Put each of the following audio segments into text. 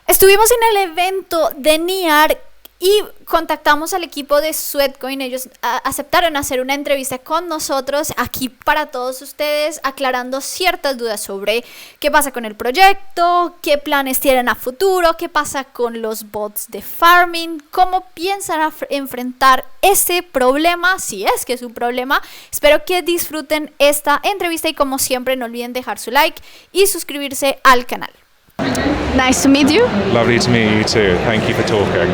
Estuvimos en el evento de NIAR y contactamos al equipo de SweatCoin. Ellos aceptaron hacer una entrevista con nosotros aquí para todos ustedes, aclarando ciertas dudas sobre qué pasa con el proyecto, qué planes tienen a futuro, qué pasa con los bots de farming, cómo piensan enfrentar ese problema, si es que es un problema. Espero que disfruten esta entrevista y, como siempre, no olviden dejar su like y suscribirse al canal. Nice to meet you. Lovely to meet you too. Thank you for talking.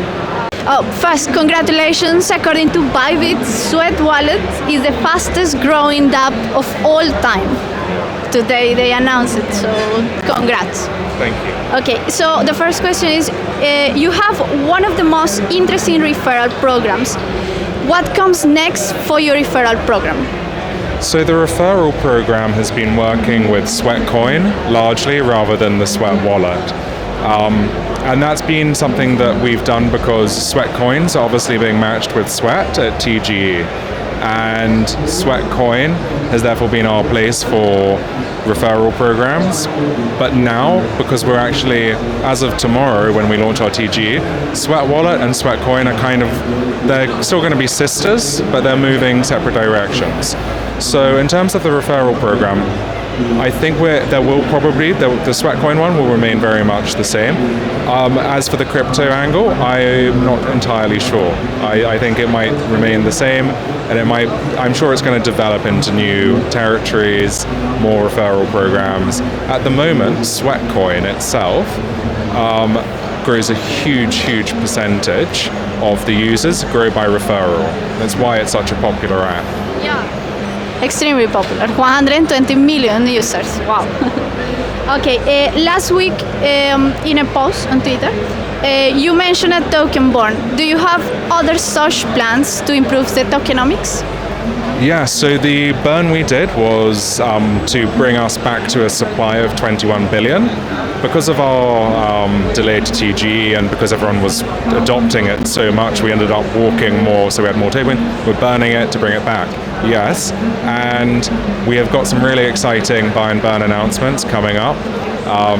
Oh, first, congratulations. According to Bybit, Sweat Wallet is the fastest growing DApp of all time. Today they announced it, so congrats. Thank you. Okay, so the first question is, you have one of the most interesting referral programs. What comes next for your referral program? So the referral program has been working with SweatCoin largely rather than the Sweat Wallet. And that's been something that we've done because SweatCoin's obviously being matched with Sweat at TGE. And SweatCoin has therefore been our place for referral programs. But now, because we're actually, as of tomorrow when we launch our TGE, Sweat Wallet and SweatCoin are they're still going to be sisters, but they're moving separate directions. So in terms of the referral program, I think the SweatCoin one will remain very much the same. As for the crypto angle, I'm not entirely sure. I think it might remain the same, and I'm sure it's going to develop into new territories, more referral programs. At the moment, SweatCoin itself grows a huge percentage of the users grow by referral. That's why it's such a popular app. Yeah. Extremely popular, 120 million users, wow. Okay, last week in a post on Twitter, you mentioned a token burn. Do you have other such plans to improve the tokenomics? Yeah, so the burn we did was to bring us back to a supply of 21 billion. Because of our delayed TGE and because everyone was adopting it so much, we ended up walking more, so we had more takeaway. We're burning it to bring it back. Yes, and we have got some really exciting buy and burn announcements coming up.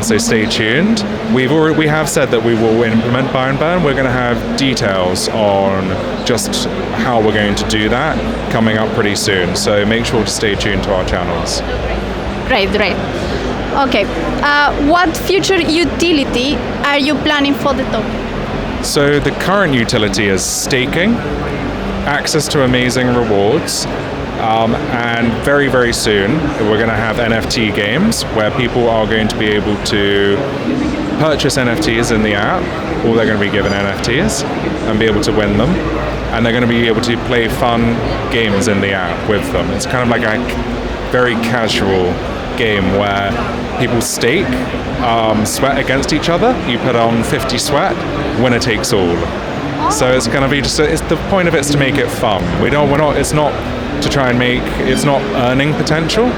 So stay tuned. We have said that we will implement buy and burn. We're going to have details on just how we're going to do that coming up pretty soon. So make sure to stay tuned to our channels. Great. Okay, what future utility are you planning for the token? So the current utility is staking, access to amazing rewards, and very soon we're going to have NFT games where people are going to be able to purchase NFTs in the app, or they're going to be given NFTs and be able to win them, and they're going to be able to play fun games in the app with them. It's kind of like a very casual game where people stake, sweat against each other. You put on 50 sweat, winner takes all. So it's going to be the point of it is to make it fun. It's not to try and it's not earning potential.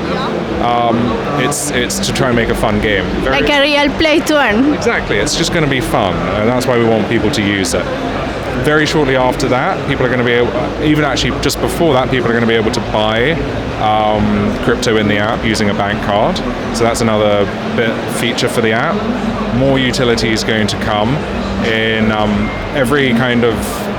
It's to try and make a fun game. Like a real play to earn. Exactly. It's just going to be fun, and that's why we want people to use it. Very shortly after that, people are going to be able, even actually just before that, people are going to be able to buy crypto in the app using a bank card. So that's another feature for the app. More utility is going to come in every kind of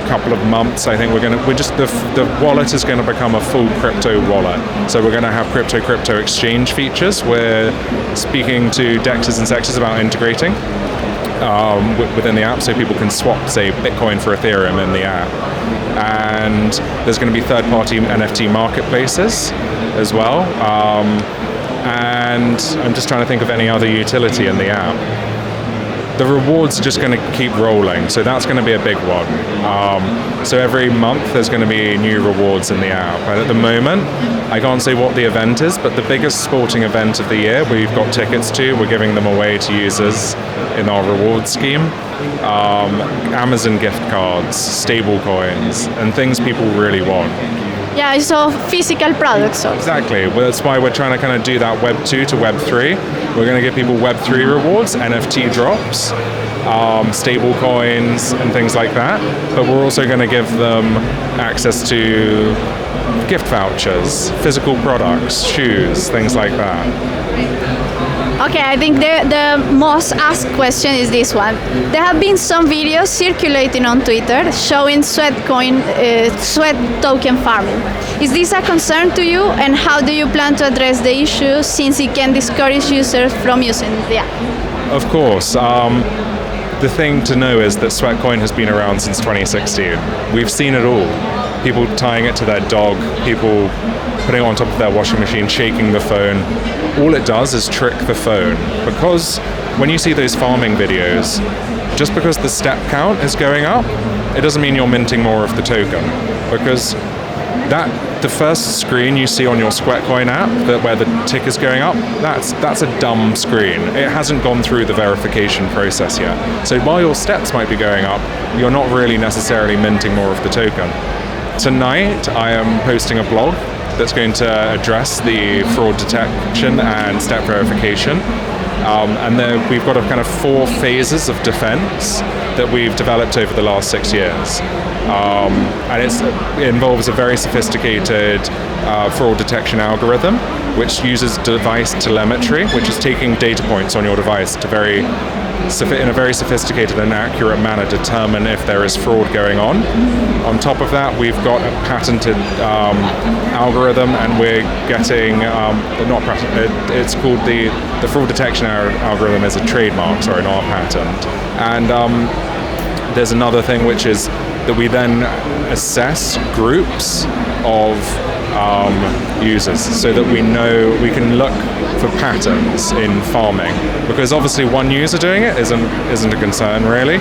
couple of months. I think the wallet is going to become a full crypto wallet. So we're going to have crypto exchange features. We're speaking to DEXs and SEXs about integrating within the app, so people can swap, say, Bitcoin for Ethereum in the app. And there's going to be third-party NFT marketplaces as well. And I'm just trying to think of any other utility in the app. The rewards are just going to keep rolling, so that's going to be a big one. So every month there's going to be new rewards in the app. And at the moment, I can't say what the event is, but the biggest sporting event of the year we've got tickets to, we're giving them away to users in our reward scheme. Amazon gift cards, stable coins, and things people really want. Yeah, so physical products. Also. Exactly. Well, that's why we're trying to kind of do that Web 2 to Web 3. We're going to give people Web 3 rewards, NFT drops, stable coins, and things like that. But we're also going to give them access to gift vouchers, physical products, shoes, things like that. Okay, I think the most asked question is this one. There have been some videos circulating on Twitter showing SweatCoin, sweat token farming. Is this a concern to you, and how do you plan to address the issue since it can discourage users from using the app? Of course. The thing to know is that SweatCoin has been around since 2016. We've seen it all. People tying it to their dog, people putting it on top of their washing machine, shaking the phone. All it does is trick the phone. Because when you see those farming videos, just because the step count is going up, it doesn't mean you're minting more of the token. Because the first screen you see on your SweatCoin app, where the tick is going up, that's a dumb screen. It hasn't gone through the verification process yet. So while your steps might be going up, you're not really necessarily minting more of the token. Tonight, I am posting a blog that's going to address the fraud detection and step verification. And then we've got a kind of 4 phases of defense that we've developed over the last 6 years. And it involves a very sophisticated fraud detection algorithm, which uses device telemetry, which is taking data points on your device to in a very sophisticated and accurate manner determine if there is fraud going on. On top of that, we've got a patented algorithm, and we're getting, not patented, it's called the fraud detection algorithm is a trademark, sorry, not a patent. And there's another thing, which is that we then assess groups of users so that we know we can look for patterns in farming, because obviously one user doing it isn't a concern really.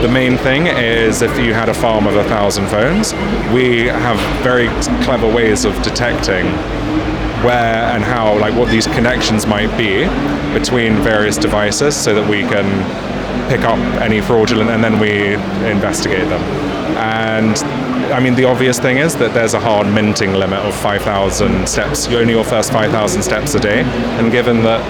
The main thing is if you had a farm of 1,000 phones, we have very clever ways of detecting where and how, like what these connections might be between various devices, so that we can pick up any fraudulent and then we investigate them. And I mean, the obvious thing is that there's a hard minting limit of 5,000 steps. You only your first 5,000 steps a day, and given that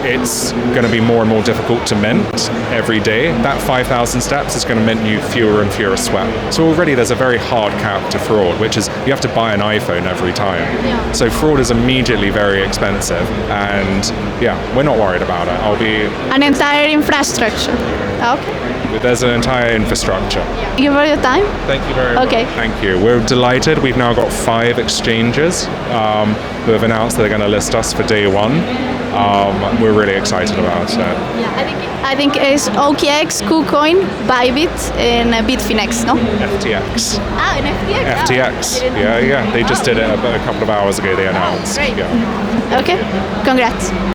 it's going to be more and more difficult to mint every day, that 5,000 steps is going to mint you fewer and fewer sweat. So already there's a very hard cap to fraud, which is you have to buy an iPhone every time. Yeah. So fraud is immediately very expensive, and yeah, we're not worried about it. An entire infrastructure. Okay. There's an entire infrastructure. Thank you for your time. Thank you very much. Okay. Thank you. We're delighted. We've now got 5 exchanges who have announced they're going to list us for day 1. We're really excited about it. Yeah, I think it's OKX, KuCoin, Bybit, and Bitfinex, no? FTX. Ah, an FTX? FTX. Yeah. They just did it a couple of hours ago, they announced. Great. Yeah. Okay, congrats.